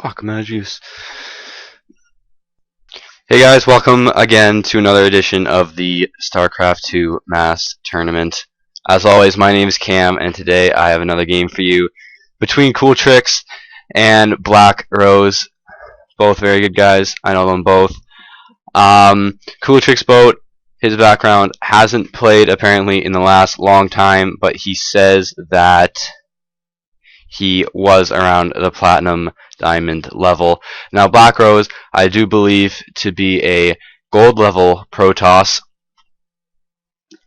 Fuck, I'm out of juice. Hey guys, welcome again to another edition of the StarCraft 2 Mass Tournament. As always, my name is Cam, and today I have another game for you between CooLTrix and BlackRose. Both very good guys. I know them both. CooLTrixbOat, his background, hasn't played apparently in the last long time, but he says that he was around the platinum diamond level. Now BlackRose, I do believe to be a gold level Protoss,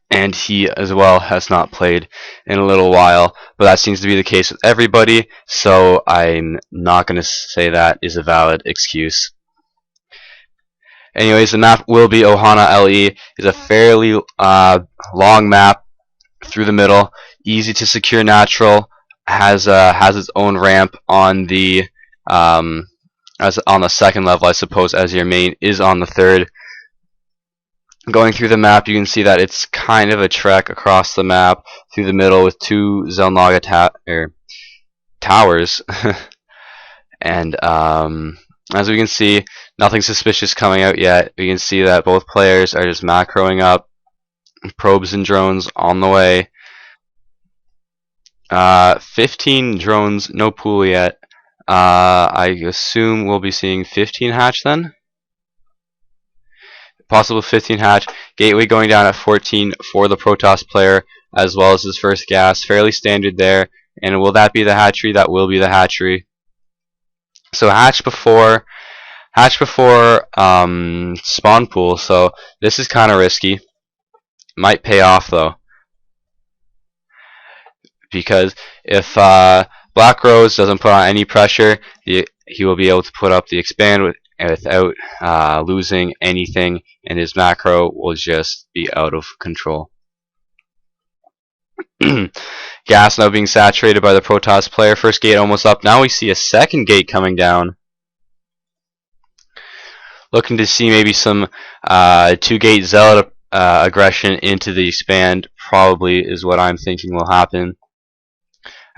and he as well has not played in a little while, but that seems to be the case with everybody, so I'm not going to say that is a valid excuse. Anyways, the map will be Ohana LE. It's a fairly long map through the middle, easy to secure natural, has its own ramp on the as on the second level, I suppose, as your main is on the third. Going through the map, you can see that it's kind of a trek across the map through the middle with two Zelnaga towers, and as we can see, nothing suspicious coming out yet. We can see that both players are just macroing up, probes and drones on the way. 15 drones, no pool yet. I assume we'll be seeing 15 hatch then. Possible 15 hatch. Gateway going down at 14 for the Protoss player, as well as his first gas. Fairly standard there. And will that be the hatchery? That will be the hatchery. So hatch before spawn pool. So this is kind of risky. Might pay off though, because if BlackRose doesn't put on any pressure, he will be able to put up the expand without losing anything, and his macro will just be out of control. Gas now being saturated by the Protoss player. First gate almost up. Now we see a second gate coming down. Looking to see maybe some 2-gate Zealot aggression into the expand, probably is what I'm thinking will happen.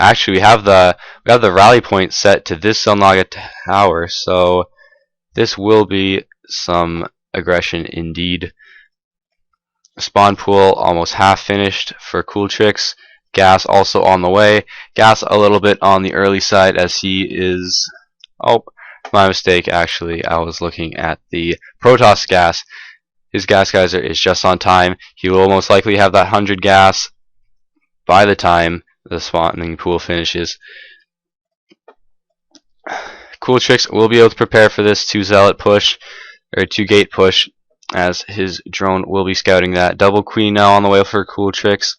Actually, we have the rally point set to this Zelnaga tower, so this will be some aggression indeed. Spawn pool almost half finished for CooLTrix. Gas also on the way. Gas a little bit on the early side as he is. Oh, my mistake. Actually, I was looking at the Protoss gas. His gas geyser is just on time. He will most likely have that 100 gas by the time the spawning pool finishes. CooLTrix will be able to prepare for this 2-zealot push, or 2-gate push, as his drone will be scouting that. Double queen now on the way for CooLTrix.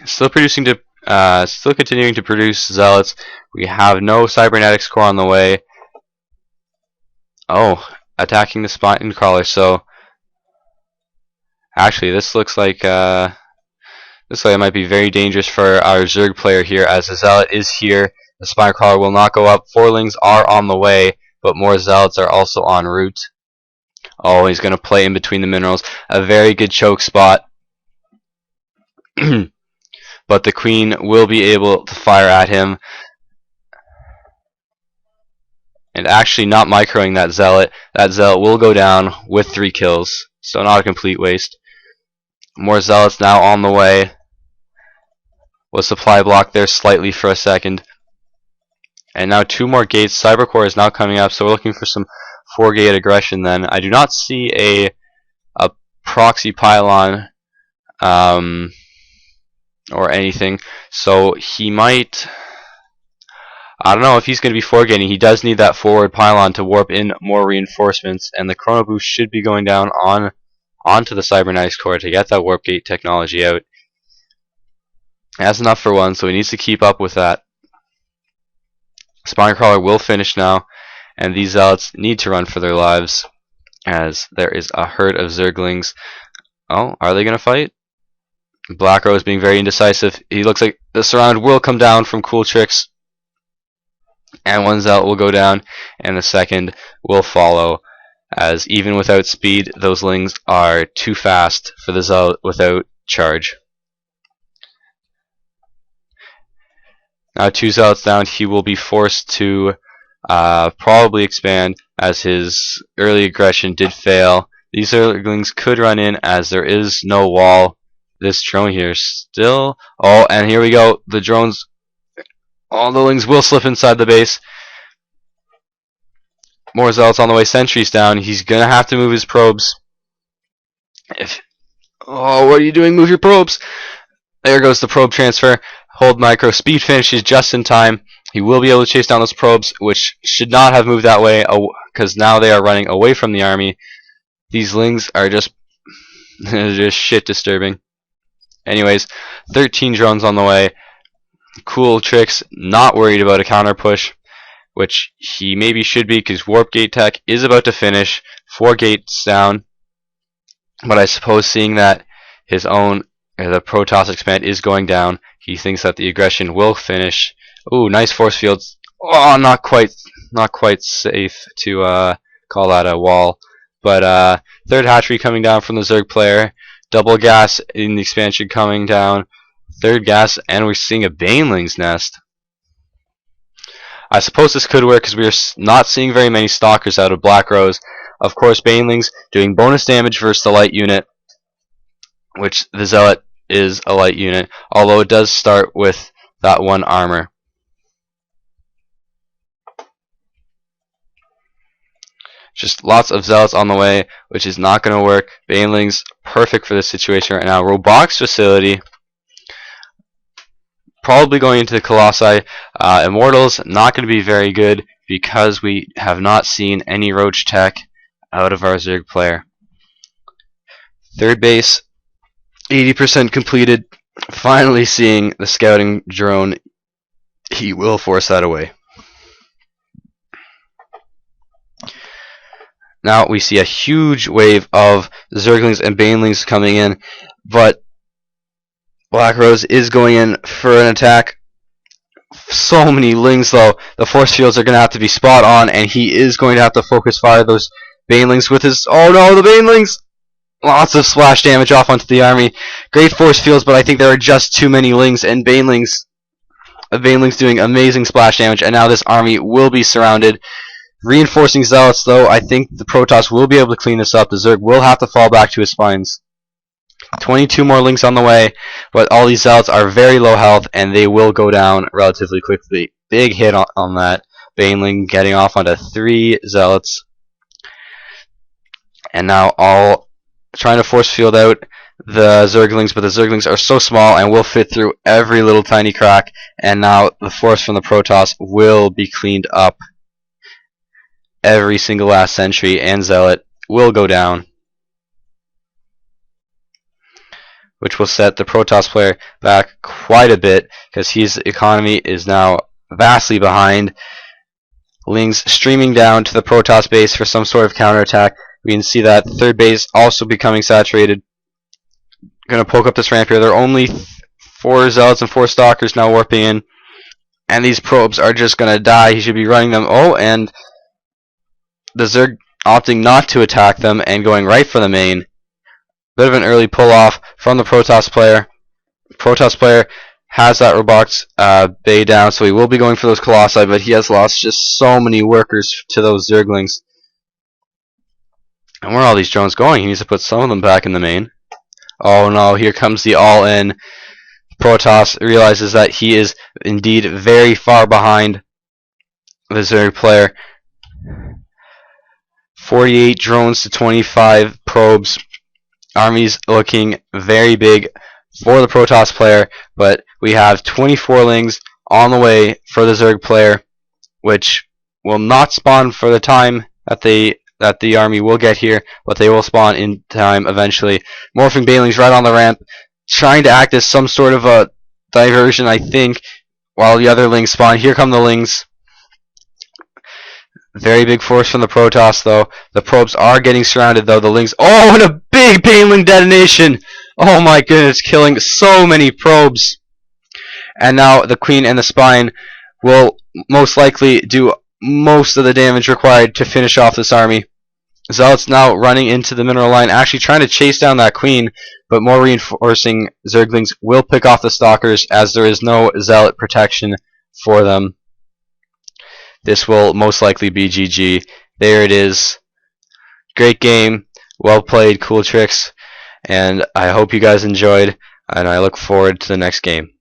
Still continuing to produce zealots. We have no cybernetics core on the way. Oh, attacking the spine crawler. So actually, this looks like it might be very dangerous for our Zerg player here, as the Zealot is here. The Spine Crawler will not go up. Forlings are on the way, but more Zealots are also en route. Oh, he's going to play in between the minerals. A very good choke spot. But the Queen will be able to fire at him. And actually not microing that Zealot. That Zealot will go down with 3 kills. So not a complete waste. More Zealots now on the way. Was supply blocked there slightly for a second. And now 2 more gates. Cybercore is now coming up, so we're looking for some 4-gate aggression then. I do not see a proxy pylon or anything, so he might. I don't know if he's going to be 4-gating. He does need that forward pylon to warp in more reinforcements, and the chrono boost should be going down onto the cybernetics core to get that warp gate technology out. That's enough for one, so he needs to keep up with that. Spine Crawler will finish now, and these Zealots need to run for their lives, as there is a herd of Zerglings. Oh, are they going to fight? BlackRose being very indecisive. He looks like the surround will come down from CooLTrix, and one Zealot will go down, and the second will follow, as even without speed, those Lings are too fast for the Zealot without charge. Now 2 zealots down, he will be forced to probably expand, as his early aggression did fail. These Zerglings could run in, as there is no wall. This drone here still... Oh, and here we go. The drones... All the lings will slip inside the base. More zealots on the way. Sentries down. He's gonna have to move his probes. Oh, what are you doing? Move your probes. There goes the probe transfer. Hold micro. Speed finishes just in time. He will be able to chase down those probes, which should not have moved that way, because now they are running away from the army. These lings are just shit disturbing. Anyways, 13 drones on the way. CooLTrix not worried about a counter push, which he maybe should be, because warp gate tech is about to finish. 4 gates down. But I suppose, seeing that his own the Protoss expand is going down, he thinks that the aggression will finish. Ooh, nice force fields. Oh, not quite safe to call that a wall. But third hatchery coming down from the Zerg player. Double gas in the expansion coming down. Third gas, and we're seeing a Baneling's nest. I suppose this could work, because we are not seeing very many stalkers out of BlackRose. Of course, Banelings doing bonus damage versus the light unit, which the Zealot is a light unit, although it does start with that 1 armor. Just lots of Zealots on the way, which is not going to work. Banelings, perfect for this situation right now. Robotics facility, probably going into the Colossi. Immortals, not going to be very good, because we have not seen any Roach tech out of our Zerg player. Third base, 80% completed. Finally seeing the scouting drone. He will force that away. Now we see a huge wave of Zerglings and Banelings coming in, but BlackRose is going in for an attack. So many lings though. The force fields are going to have to be spot on, and he is going to have to focus fire those Banelings with his... Oh no, the Banelings! Lots of splash damage off onto the army. Great force fields, but I think there are just too many lings, and Banelings doing amazing splash damage, and now this army will be surrounded. Reinforcing Zealots though, I think the Protoss will be able to clean this up. The Zerg will have to fall back to his spines. 22 more lings on the way, but all these Zealots are very low health, and they will go down relatively quickly. Big hit on that. Baneling getting off onto 3 Zealots. And now all trying to force field out the Zerglings, but the Zerglings are so small and will fit through every little tiny crack, and now the force from the Protoss will be cleaned up. Every single last sentry and Zealot will go down, which will set the Protoss player back quite a bit, because his economy is now vastly behind. Lings streaming down to the Protoss base for some sort of counterattack. We can see that third base also becoming saturated. Gonna poke up this ramp here. There are only 4 Zealots and 4 Stalkers now warping in, and these probes are just gonna die. He should be running them. Oh, and the Zerg opting not to attack them and going right for the main. Bit of an early pull-off from the Protoss player. Protoss player has that Robotics bay down, so he will be going for those Colossi, but he has lost just so many workers to those Zerglings. And where are all these drones going? He needs to put some of them back in the main. Oh no, here comes the all-in. Protoss realizes that he is indeed very far behind the Zerg player. 48 drones to 25 probes. Army's looking very big for the Protoss player, but we have 24 lings on the way for the Zerg player, which will not spawn for the time that the army will get here, but they will spawn in time eventually. Morphing Banelings right on the ramp, trying to act as some sort of a diversion, I think, while the other lings spawn. Here come the lings. Very big force from the Protoss, though. The probes are getting surrounded, though. The lings... Oh, and a big Baneling detonation! Oh my goodness, killing so many probes. And now the Queen and the Spine will most likely do most of the damage required to finish off this army. Zealots now running into the mineral line, actually trying to chase down that Queen, but more reinforcing Zerglings will pick off the Stalkers, as there is no Zealot protection for them. This will most likely be GG. There it is. Great game. Well played, CooLTrix. And I hope you guys enjoyed, and I look forward to the next game.